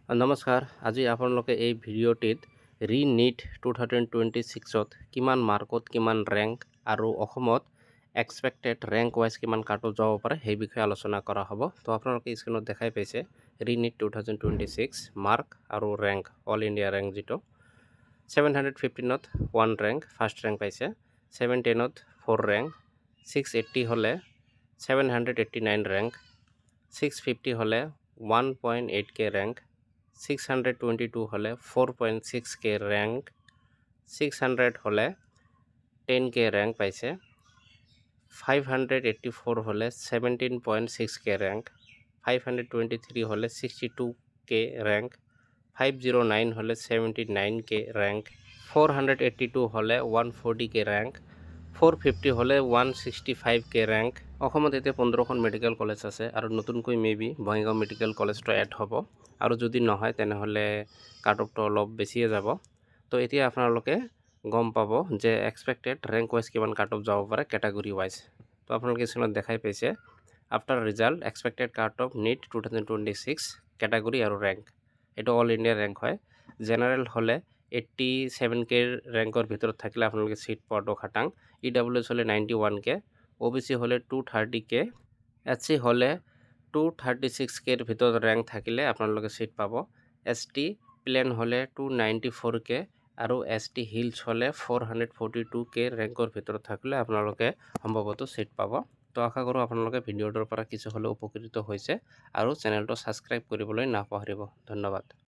নমস্কাৰ, আজি আপোনালোকে এই ভিডিঅ'টিত ৰি-নিট 2026ত কিমান মাৰ্কত কিমান ৰেংক আৰু অসমত এক্সপেক্টেড ৰেংক ৱাইজ কিমান কাট অফ যাব পাৰে সেই বিষয়ে আলোচনা কৰা হ'ব। তো আপোনালোকে স্ক্ৰীনত দেখাই পাইছে ৰি-নিট 2026 মাৰ্ক আৰু ৰেংক, অল ইণ্ডিয়া ৰেংক যিটো 715ত 1 ৰেংক, ফাৰ্ষ্ট ৰেংক পাইছে, 710ত 4 ৰেংক, 680 হ'লে 789 ৰেংক, 650 হ'লে 1.8K ৰেংক, 622 হলে 4.6K র্যাঙ্ক, 600 হলে 10K র্যাঙ্ক পাইছে, 584 হলে 17.6K র্যাঙ্ক, 523 হলে 62K র্যাঙ্ক, 509 হলে 79K র্যাঙ্ক, 482 হলে 140K র্যাঙ্ক, 450 হলে 165K র্যাঙ্ক। অসমত এতিয়া 15খন মেডিকেল কলেজ আছে আৰু নতুনকৈ মেবি বঙাইগাঁও মেডিকেল কলেজটো এড হ'ব আৰু যদি নহয় তেনেহ'লে কাট অফটো অলপ বেছিয়ে যাব। তো এতিয়া আপোনালোকে গম পাব যে এক্সপেক্টেড ৰেংক ৱাইজ কিমান কাট অফ যাব পাৰে কেটাগৰী ৱাইজ। তো আপোনালোকে স্ক্ৰীনত দেখাই পাইছে after result expected cut off NEET 2026 category আৰু ৰেংক। এইটো অল ইণ্ডিয়া ৰেংক হয়। জেনাৰেল হ'লে 87K ৰেংকৰ ভিতৰত থাকিলে আপোনালোকে চিট পোৱাটো খাটাং, EWS হ'লে 91K, OBC হ'লে 230K, SC হ'লে 236K ভিতৰত ৰেংক থাকিলে আপোনালোকে চিট পাব, ST প্লেন হ'লে 294K আৰু ST হিলছ হ'লে 442K ৰেংকৰ ভিতৰত থাকিলে আপোনালোকে সম্ভৱতঃ চিট পাব। তো আশা কৰোঁ আপোনালোকে ভিডিঅ'টোৰ পৰা কিছু হ'লেও উপকৃত হৈছে আৰু চেনেলটো ছাবস্ক্ৰাইব কৰিবলৈ নাপাহৰিব। ধন্যবাদ।